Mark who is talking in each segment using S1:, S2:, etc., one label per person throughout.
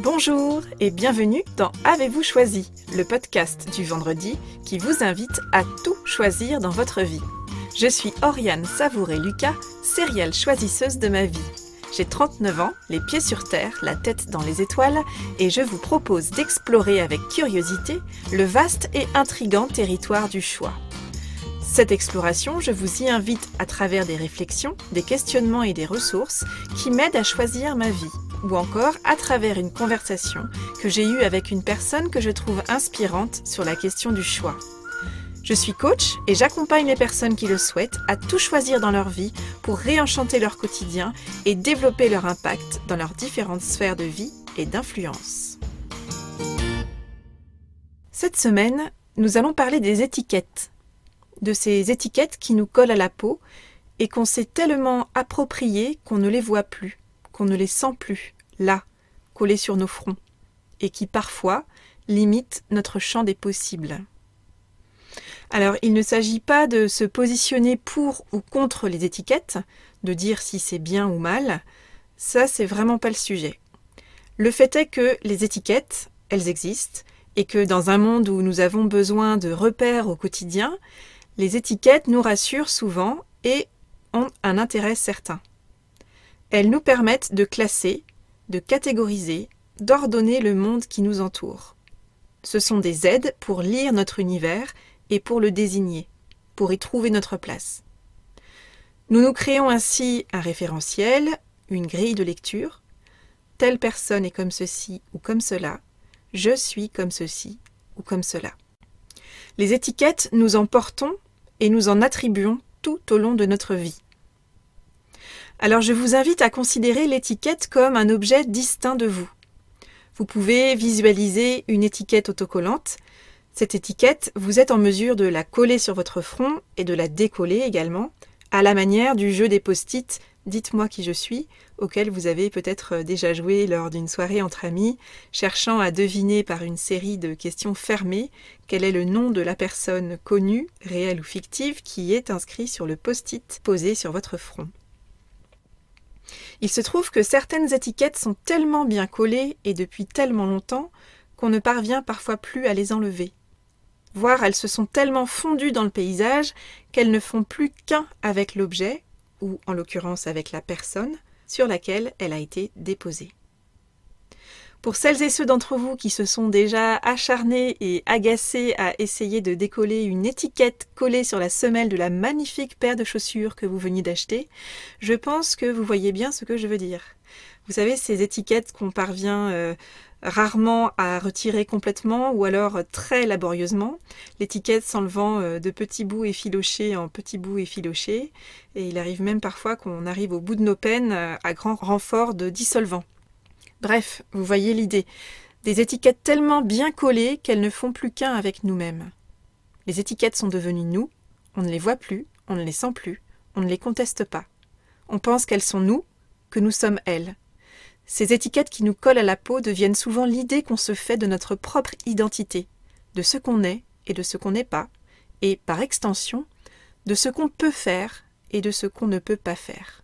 S1: Bonjour et bienvenue dans Avez-vous choisi, le podcast du vendredi qui vous invite à tout choisir dans votre vie. Je suis Oriane Savouré-Lucas, serial choisisseuse de ma vie. J'ai 39 ans, les pieds sur terre, la tête dans les étoiles, et je vous propose d'explorer avec curiosité le vaste et intrigant territoire du choix. Cette exploration, je vous y invite à travers des réflexions, des questionnements et des ressources qui m'aident à choisir ma vie, ou encore à travers une conversation que j'ai eue avec une personne que je trouve inspirante sur la question du choix. Je suis coach et j'accompagne les personnes qui le souhaitent à tout choisir dans leur vie pour réenchanter leur quotidien et développer leur impact dans leurs différentes sphères de vie et d'influence. Cette semaine, nous allons parler des étiquettes. De ces étiquettes qui nous collent à la peau et qu'on s'est tellement appropriées qu'on ne les voit plus, qu'on ne les sent plus, là, collées sur nos fronts, et qui parfois limitent notre champ des possibles. Alors, il ne s'agit pas de se positionner pour ou contre les étiquettes, de dire si c'est bien ou mal, ça c'est vraiment pas le sujet. Le fait est que les étiquettes, elles existent, et que dans un monde où nous avons besoin de repères au quotidien, les étiquettes nous rassurent souvent et ont un intérêt certain. Elles nous permettent de classer, de catégoriser, d'ordonner le monde qui nous entoure. Ce sont des aides pour lire notre univers et pour le désigner, pour y trouver notre place. Nous nous créons ainsi un référentiel, une grille de lecture. Telle personne est comme ceci ou comme cela. Je suis comme ceci ou comme cela. Les étiquettes, nous en portons et nous en attribuons tout au long de notre vie. Alors je vous invite à considérer l'étiquette comme un objet distinct de vous. Vous pouvez visualiser une étiquette autocollante. Cette étiquette, vous êtes en mesure de la coller sur votre front et de la décoller également, à la manière du jeu des post-it « Dites-moi qui je suis » auquel vous avez peut-être déjà joué lors d'une soirée entre amis, cherchant à deviner par une série de questions fermées quel est le nom de la personne connue, réelle ou fictive, qui est inscrit sur le post-it posé sur votre front. Il se trouve que certaines étiquettes sont tellement bien collées et depuis tellement longtemps qu'on ne parvient parfois plus à les enlever. Voire elles se sont tellement fondues dans le paysage qu'elles ne font plus qu'un avec l'objet, ou en l'occurrence avec la personne, sur laquelle elle a été déposée. Pour celles et ceux d'entre vous qui se sont déjà acharnés et agacés à essayer de décoller une étiquette collée sur la semelle de la magnifique paire de chaussures que vous veniez d'acheter, je pense que vous voyez bien ce que je veux dire. Vous savez, ces étiquettes qu'on parvient rarement à retirer complètement ou alors très laborieusement, l'étiquette s'enlevant de petits bouts effilochés en petits bouts effilochés, et il arrive même parfois qu'on arrive au bout de nos peines à grand renfort de dissolvant. Bref, vous voyez l'idée, des étiquettes tellement bien collées qu'elles ne font plus qu'un avec nous-mêmes. Les étiquettes sont devenues nous, on ne les voit plus, on ne les sent plus, on ne les conteste pas. On pense qu'elles sont nous, que nous sommes elles. Ces étiquettes qui nous collent à la peau deviennent souvent l'idée qu'on se fait de notre propre identité, de ce qu'on est et de ce qu'on n'est pas, et par extension, de ce qu'on peut faire et de ce qu'on ne peut pas faire.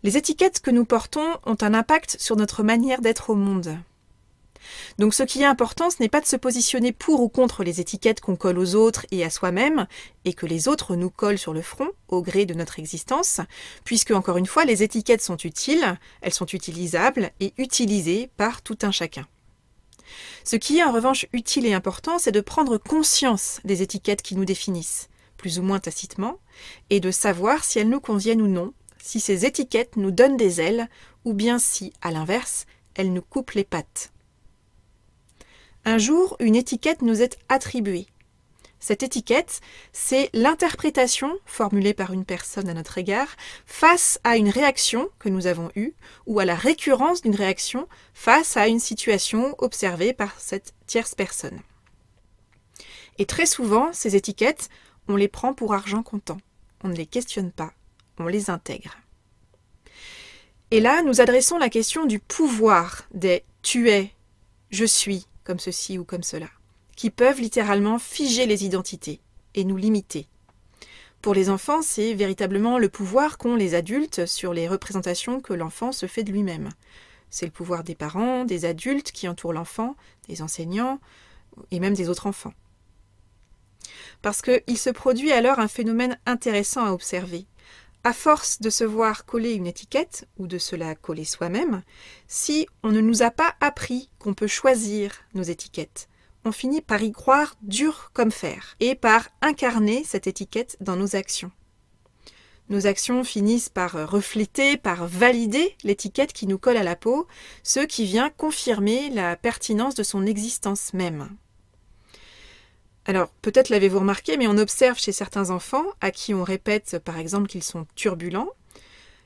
S1: Les étiquettes que nous portons ont un impact sur notre manière d'être au monde. Donc ce qui est important, ce n'est pas de se positionner pour ou contre les étiquettes qu'on colle aux autres et à soi-même, et que les autres nous collent sur le front, au gré de notre existence, puisque, encore une fois, les étiquettes sont utiles, elles sont utilisables et utilisées par tout un chacun. Ce qui est en revanche utile et important, c'est de prendre conscience des étiquettes qui nous définissent, plus ou moins tacitement, et de savoir si elles nous conviennent ou non, si ces étiquettes nous donnent des ailes, ou bien si, à l'inverse, elles nous coupent les pattes. Un jour, une étiquette nous est attribuée. Cette étiquette, c'est l'interprétation formulée par une personne à notre égard face à une réaction que nous avons eue ou à la récurrence d'une réaction face à une situation observée par cette tierce personne. Et très souvent, ces étiquettes, on les prend pour argent comptant. On ne les questionne pas, on les intègre. Et là, nous adressons la question du pouvoir des « tu es »,« je suis », comme ceci ou comme cela, qui peuvent littéralement figer les identités et nous limiter. Pour les enfants, c'est véritablement le pouvoir qu'ont les adultes sur les représentations que l'enfant se fait de lui-même. C'est le pouvoir des parents, des adultes qui entourent l'enfant, des enseignants et même des autres enfants. Parce qu'il se produit alors un phénomène intéressant à observer. À force de se voir coller une étiquette, ou de se la coller soi-même, si on ne nous a pas appris qu'on peut choisir nos étiquettes, on finit par y croire dur comme fer, et par incarner cette étiquette dans nos actions. Nos actions finissent par refléter, par valider l'étiquette qui nous colle à la peau, ce qui vient confirmer la pertinence de son existence même. Alors, peut-être l'avez-vous remarqué, mais on observe chez certains enfants, à qui on répète par exemple qu'ils sont turbulents,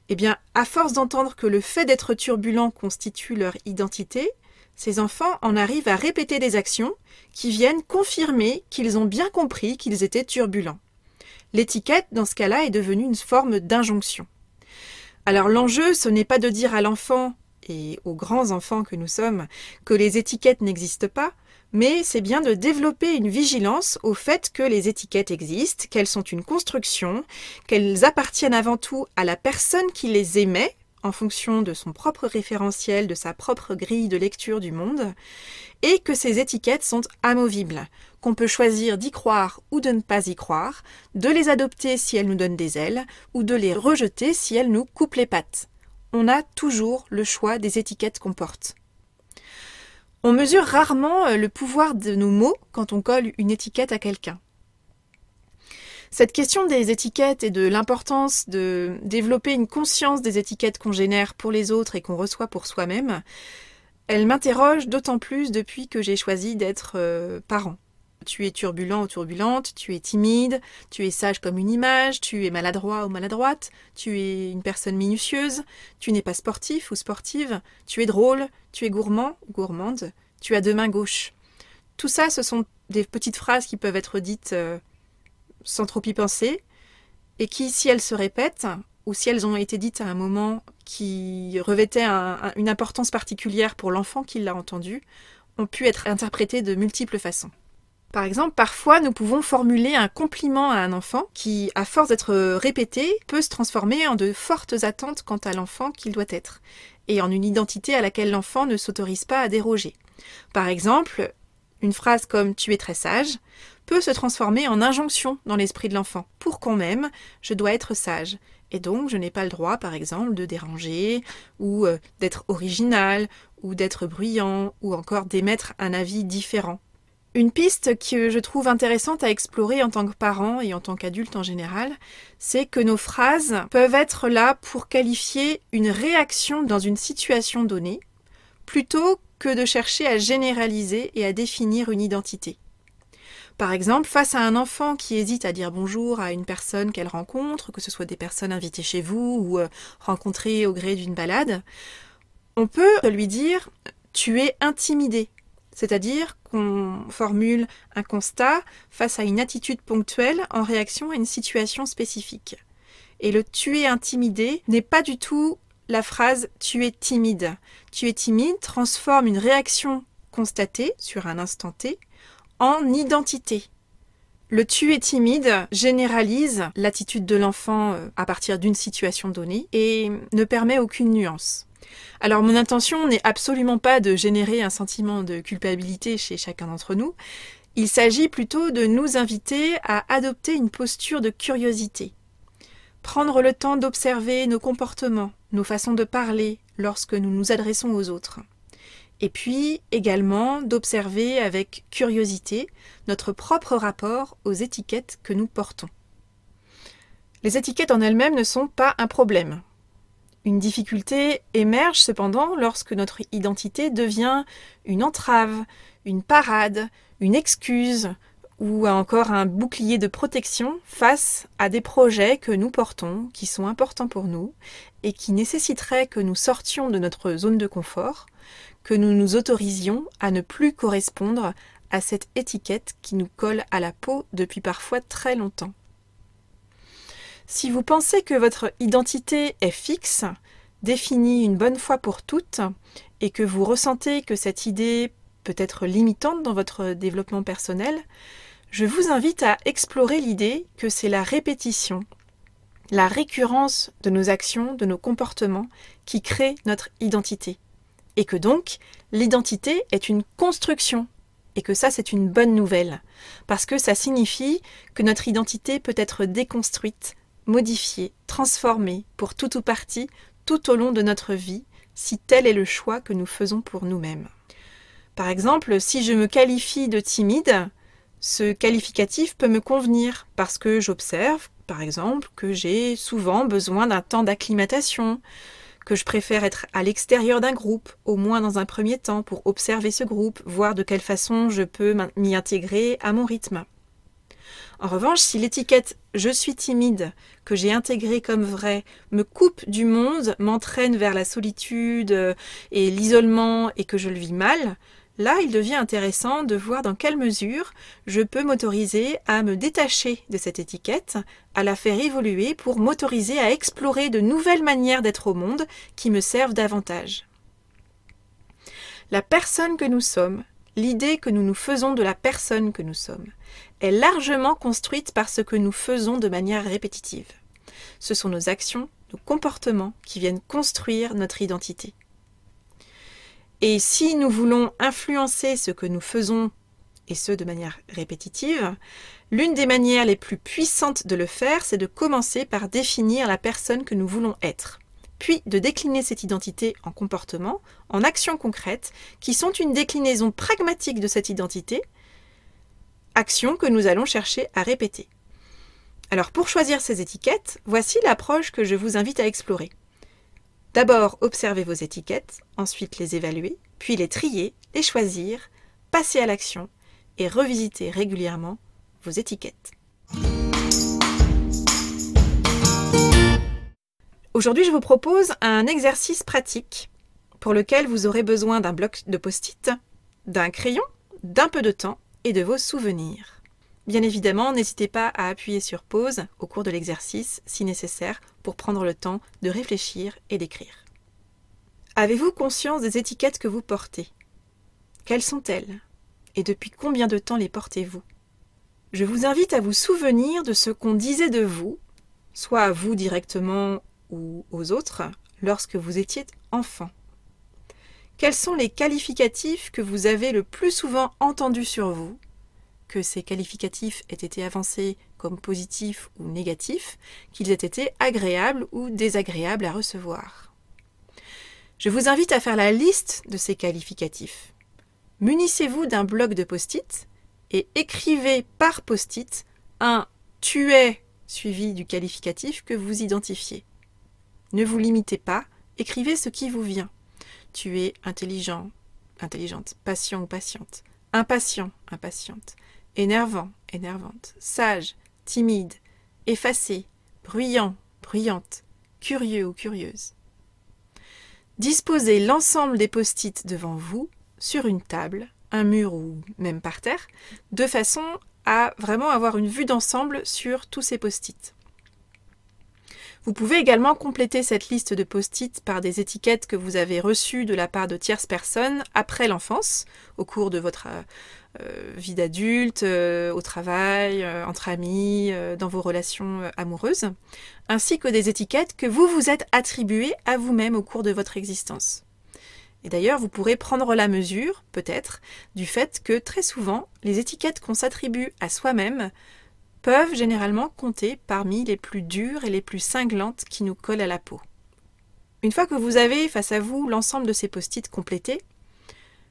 S1: eh bien, à force d'entendre que le fait d'être turbulent constitue leur identité, ces enfants en arrivent à répéter des actions qui viennent confirmer qu'ils ont bien compris qu'ils étaient turbulents. L'étiquette, dans ce cas-là, est devenue une forme d'injonction. Alors l'enjeu, ce n'est pas de dire à l'enfant, et aux grands enfants que nous sommes, que les étiquettes n'existent pas, mais c'est bien de développer une vigilance au fait que les étiquettes existent, qu'elles sont une construction, qu'elles appartiennent avant tout à la personne qui les émet, en fonction de son propre référentiel, de sa propre grille de lecture du monde, et que ces étiquettes sont amovibles, qu'on peut choisir d'y croire ou de ne pas y croire, de les adopter si elles nous donnent des ailes, ou de les rejeter si elles nous coupent les pattes. On a toujours le choix des étiquettes qu'on porte. On mesure rarement le pouvoir de nos mots quand on colle une étiquette à quelqu'un. Cette question des étiquettes et de l'importance de développer une conscience des étiquettes qu'on génère pour les autres et qu'on reçoit pour soi-même, elle m'interroge d'autant plus depuis que j'ai choisi d'être parent. Tu es turbulent ou turbulente, tu es timide, tu es sage comme une image, tu es maladroit ou maladroite, tu es une personne minutieuse, tu n'es pas sportif ou sportive, tu es drôle, tu es gourmand ou gourmande, tu as deux mains gauches. Tout ça, ce sont des petites phrases qui peuvent être dites sans trop y penser, et qui, si elles se répètent, ou si elles ont été dites à un moment qui revêtait une importance particulière pour l'enfant qui l'a entendu, ont pu être interprétées de multiples façons. Par exemple, parfois, nous pouvons formuler un compliment à un enfant qui, à force d'être répété, peut se transformer en de fortes attentes quant à l'enfant qu'il doit être, et en une identité à laquelle l'enfant ne s'autorise pas à déroger. Par exemple, une phrase comme « tu es très sage » peut se transformer en injonction dans l'esprit de l'enfant. Pour qu'on m'aime, je dois être sage. Et donc, je n'ai pas le droit, par exemple, de déranger, ou d'être original, ou d'être bruyant, ou encore d'émettre un avis différent. Une piste que je trouve intéressante à explorer en tant que parent et en tant qu'adulte en général, c'est que nos phrases peuvent être là pour qualifier une réaction dans une situation donnée, plutôt que de chercher à généraliser et à définir une identité. Par exemple, face à un enfant qui hésite à dire bonjour à une personne qu'elle rencontre, que ce soit des personnes invitées chez vous ou rencontrées au gré d'une balade, on peut lui dire « tu es intimidé ». C'est-à-dire qu'on formule un constat face à une attitude ponctuelle en réaction à une situation spécifique. Et le « tu es intimidé » n'est pas du tout la phrase « tu es timide ». « Tu es timide » transforme une réaction constatée sur un instant T en identité. Le « tu es timide » généralise l'attitude de l'enfant à partir d'une situation donnée et ne permet aucune nuance. Alors mon intention n'est absolument pas de générer un sentiment de culpabilité chez chacun d'entre nous, il s'agit plutôt de nous inviter à adopter une posture de curiosité. Prendre le temps d'observer nos comportements, nos façons de parler lorsque nous nous adressons aux autres. Et puis également d'observer avec curiosité notre propre rapport aux étiquettes que nous portons. Les étiquettes en elles-mêmes ne sont pas un problème. Une difficulté émerge cependant lorsque notre identité devient une entrave, une parade, une excuse ou encore un bouclier de protection face à des projets que nous portons, qui sont importants pour nous et qui nécessiteraient que nous sortions de notre zone de confort, que nous nous autorisions à ne plus correspondre à cette étiquette qui nous colle à la peau depuis parfois très longtemps. Si vous pensez que votre identité est fixe, définie une bonne fois pour toutes, et que vous ressentez que cette idée peut être limitante dans votre développement personnel, Je vous invite à explorer l'idée que c'est la répétition, la récurrence de nos actions, de nos comportements qui crée notre identité. Et que donc, l'identité est une construction. Et que ça, c'est une bonne nouvelle. Parce que ça signifie que notre identité peut être déconstruite, modifiée, transformée pour tout ou partie, tout au long de notre vie, si tel est le choix que nous faisons pour nous-mêmes. Par exemple, si je me qualifie de timide, ce qualificatif peut me convenir parce que j'observe, par exemple, que j'ai souvent besoin d'un temps d'acclimatation, que je préfère être à l'extérieur d'un groupe, au moins dans un premier temps, pour observer ce groupe, voir de quelle façon je peux m'y intégrer à mon rythme. En revanche, si l'étiquette « je suis timide » que j'ai intégrée comme vraie me coupe du monde, m'entraîne vers la solitude et l'isolement et que je le vis mal, là, il devient intéressant de voir dans quelle mesure je peux m'autoriser à me détacher de cette étiquette, à la faire évoluer pour m'autoriser à explorer de nouvelles manières d'être au monde qui me servent davantage. La personne que nous sommes, l'idée que nous nous faisons de la personne que nous sommes, est largement construite par ce que nous faisons de manière répétitive. Ce sont nos actions, nos comportements qui viennent construire notre identité. Et si nous voulons influencer ce que nous faisons, et ce de manière répétitive, l'une des manières les plus puissantes de le faire, c'est de commencer par définir la personne que nous voulons être, puis de décliner cette identité en comportements, en actions concrètes, qui sont une déclinaison pragmatique de cette identité, actions que nous allons chercher à répéter. Alors pour choisir ces étiquettes, voici l'approche que je vous invite à explorer. D'abord, observez vos étiquettes, ensuite les évaluer, puis les trier, les choisir, passer à l'action et revisiter régulièrement vos étiquettes. Aujourd'hui, je vous propose un exercice pratique pour lequel vous aurez besoin d'un bloc de post-it, d'un crayon, d'un peu de temps et de vos souvenirs. Bien évidemment, n'hésitez pas à appuyer sur pause au cours de l'exercice, si nécessaire, pour prendre le temps de réfléchir et d'écrire. Avez-vous conscience des étiquettes que vous portez? Quelles sont-elles? Et depuis combien de temps les portez-vous? Je vous invite à vous souvenir de ce qu'on disait de vous, soit à vous directement ou aux autres, lorsque vous étiez enfant. Quels sont les qualificatifs que vous avez le plus souvent entendus sur vous? Que ces qualificatifs aient été avancés comme positifs ou négatifs, qu'ils aient été agréables ou désagréables à recevoir. Je vous invite à faire la liste de ces qualificatifs. Munissez-vous d'un bloc de post-it et écrivez par post-it un « tu es » suivi du qualificatif que vous identifiez. Ne vous limitez pas, écrivez ce qui vous vient. Tu es intelligent, intelligente, patient ou patiente, impatient, impatiente, énervant, énervante, sage, timide, effacé, bruyant, bruyante, curieux ou curieuse. Disposez l'ensemble des post-it devant vous, sur une table, un mur ou même par terre, de façon à vraiment avoir une vue d'ensemble sur tous ces post-it. Vous pouvez également compléter cette liste de post-it par des étiquettes que vous avez reçues de la part de tierces personnes après l'enfance, au cours de votre vie d'adulte, au travail, entre amis, dans vos relations amoureuses, ainsi que des étiquettes que vous vous êtes attribuées à vous-même au cours de votre existence. Et d'ailleurs, vous pourrez prendre la mesure, peut-être, du fait que très souvent, les étiquettes qu'on s'attribue à soi-même peuvent généralement compter parmi les plus dures et les plus cinglantes qui nous collent à la peau. Une fois que vous avez face à vous l'ensemble de ces post-it complétés,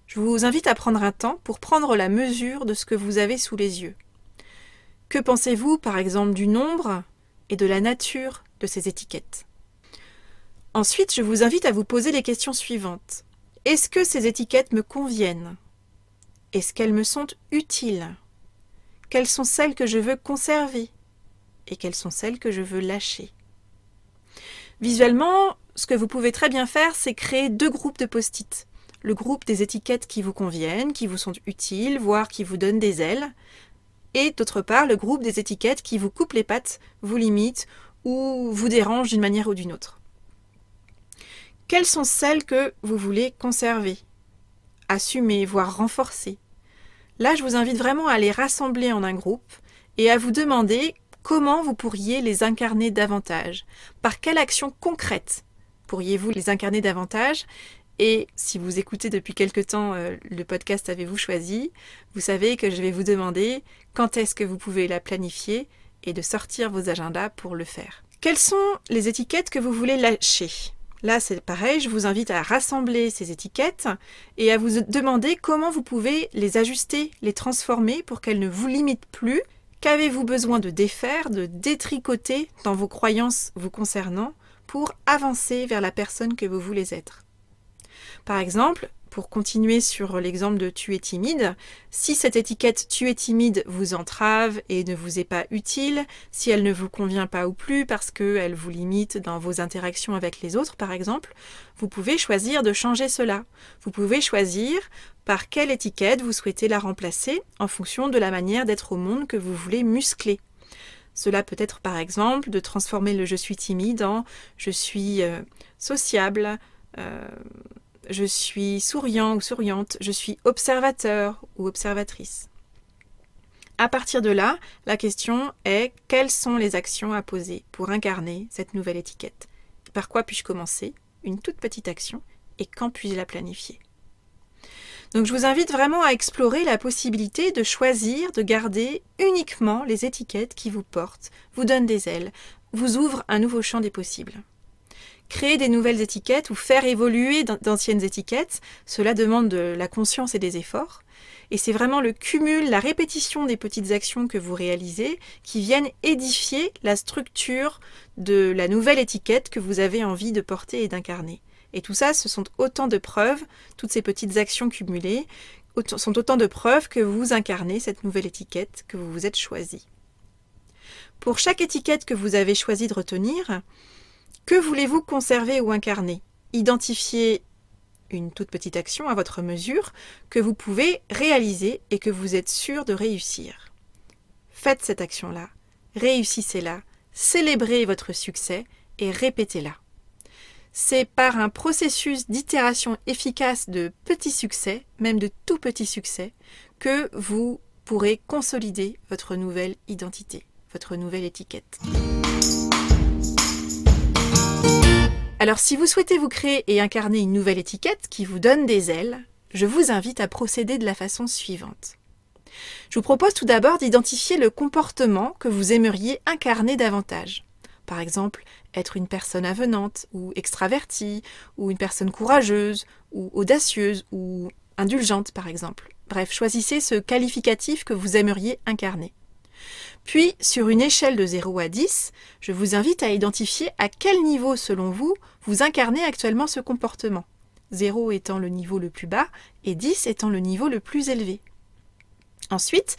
S1: je vous invite à prendre un temps pour prendre la mesure de ce que vous avez sous les yeux. Que pensez-vous, par exemple, du nombre et de la nature de ces étiquettes? Ensuite, je vous invite à vous poser les questions suivantes. Est-ce que ces étiquettes me conviennent? Est-ce qu'elles me sont utiles? Quelles sont celles que je veux conserver? Et quelles sont celles que je veux lâcher? Visuellement, ce que vous pouvez très bien faire, c'est créer deux groupes de post-it. Le groupe des étiquettes qui vous conviennent, qui vous sont utiles, voire qui vous donnent des ailes. Et d'autre part, le groupe des étiquettes qui vous coupent les pattes, vous limitent ou vous dérangent d'une manière ou d'une autre. Quelles sont celles que vous voulez conserver, assumer, voire renforcer? Là, je vous invite vraiment à les rassembler en un groupe et à vous demander comment vous pourriez les incarner davantage. Par quelle action concrète pourriez-vous les incarner davantage? Et si vous écoutez depuis quelque temps le podcast Avez-vous choisi, vous savez que je vais vous demander quand est-ce que vous pouvez la planifier et de sortir vos agendas pour le faire. Quelles sont les étiquettes que vous voulez lâcher? Là, c'est pareil, je vous invite à rassembler ces étiquettes et à vous demander comment vous pouvez les ajuster, les transformer pour qu'elles ne vous limitent plus. Qu'avez-vous besoin de défaire, de détricoter dans vos croyances vous concernant pour avancer vers la personne que vous voulez être? Par exemple, pour continuer sur l'exemple de tu es timide, si cette étiquette tu es timide vous entrave et ne vous est pas utile, si elle ne vous convient pas ou plus parce qu'elle vous limite dans vos interactions avec les autres par exemple, vous pouvez choisir de changer cela. Vous pouvez choisir par quelle étiquette vous souhaitez la remplacer en fonction de la manière d'être au monde que vous voulez muscler. Cela peut être par exemple de transformer le je suis timide en je suis sociable, je suis souriant ou souriante, je suis observateur ou observatrice. À partir de là, la question est quelles sont les actions à poser pour incarner cette nouvelle étiquette? Par quoi puis-je commencer? Une toute petite action, et quand puis-je la planifier? Donc je vous invite vraiment à explorer la possibilité de choisir de garder uniquement les étiquettes qui vous portent, vous donnent des ailes, vous ouvrent un nouveau champ des possibles. Créer des nouvelles étiquettes ou faire évoluer d'anciennes étiquettes, cela demande de la conscience et des efforts. Et c'est vraiment le cumul, la répétition des petites actions que vous réalisez qui viennent édifier la structure de la nouvelle étiquette que vous avez envie de porter et d'incarner. Et tout ça, ce sont autant de preuves, toutes ces petites actions cumulées, sont autant de preuves que vous incarnez cette nouvelle étiquette que vous vous êtes choisie. Pour chaque étiquette que vous avez choisi de retenir, que voulez-vous conserver ou incarner? Identifiez une toute petite action à votre mesure que vous pouvez réaliser et que vous êtes sûr de réussir. Faites cette action-là, réussissez-la, célébrez votre succès et répétez-la. C'est par un processus d'itération efficace de petits succès, même de tout petits succès, que vous pourrez consolider votre nouvelle identité, votre nouvelle étiquette. Alors si vous souhaitez vous créer et incarner une nouvelle étiquette qui vous donne des ailes, je vous invite à procéder de la façon suivante. Je vous propose tout d'abord d'identifier le comportement que vous aimeriez incarner davantage. Par exemple, être une personne avenante ou extravertie, ou une personne courageuse, ou audacieuse, ou indulgente par exemple. Bref, choisissez ce qualificatif que vous aimeriez incarner. Puis, sur une échelle de 0 à 10, je vous invite à identifier à quel niveau, selon vous, vous incarnez actuellement ce comportement. 0 étant le niveau le plus bas et 10 étant le niveau le plus élevé. Ensuite,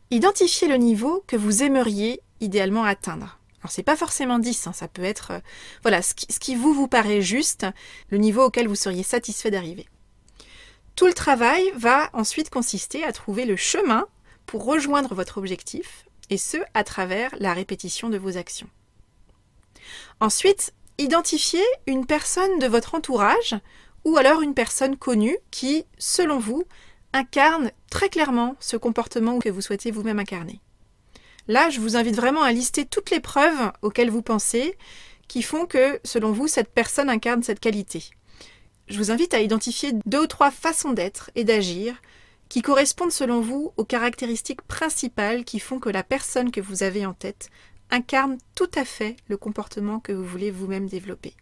S1: identifiez le niveau que vous aimeriez idéalement atteindre. Alors, c'est pas forcément 10, ça peut être ce qui vous paraît juste, le niveau auquel vous seriez satisfait d'arriver. Tout le travail va ensuite consister à trouver le chemin pour rejoindre votre objectif, et ce, à travers la répétition de vos actions. Ensuite, identifiez une personne de votre entourage, ou alors une personne connue qui, selon vous, incarne très clairement ce comportement que vous souhaitez vous-même incarner. Là, je vous invite vraiment à lister toutes les preuves auxquelles vous pensez, qui font que, selon vous, cette personne incarne cette qualité. Je vous invite à identifier 2 ou 3 façons d'être et d'agir qui correspondent selon vous aux caractéristiques principales qui font que la personne que vous avez en tête incarne tout à fait le comportement que vous voulez vous-même développer.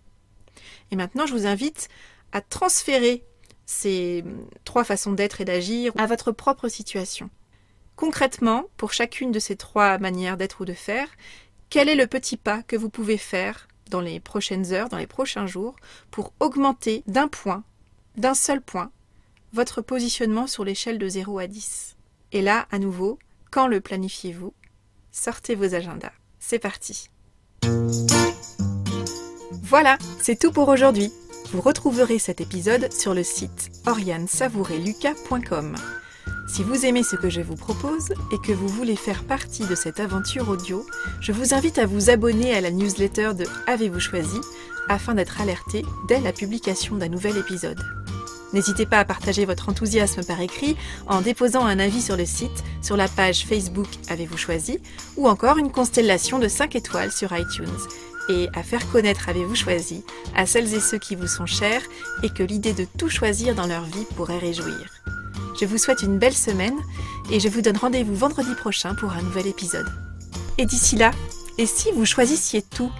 S1: Et maintenant, je vous invite à transférer ces 3 façons d'être et d'agir à votre propre situation. Concrètement, pour chacune de ces 3 manières d'être ou de faire, quel est le petit pas que vous pouvez faire dans les prochaines heures, dans les prochains jours, pour augmenter d'un seul point, votre positionnement sur l'échelle de 0 à 10. Et là, à nouveau, quand le planifiez-vous? Sortez vos agendas. C'est parti. Voilà, c'est tout pour aujourd'hui. Vous retrouverez cet épisode sur le site oriansavoureluca.com. Si vous aimez ce que je vous propose et que vous voulez faire partie de cette aventure audio, je vous invite à vous abonner à la newsletter de Avez-vous choisi afin d'être alerté dès la publication d'un nouvel épisode. N'hésitez pas à partager votre enthousiasme par écrit en déposant un avis sur le site, sur la page Facebook Avez-vous choisi, ou encore une constellation de 5 étoiles sur iTunes, et à faire connaître Avez-vous choisi à celles et ceux qui vous sont chers et que l'idée de tout choisir dans leur vie pourrait réjouir. Je vous souhaite une belle semaine et je vous donne rendez-vous vendredi prochain pour un nouvel épisode. Et d'ici là, et si vous choisissiez tout ?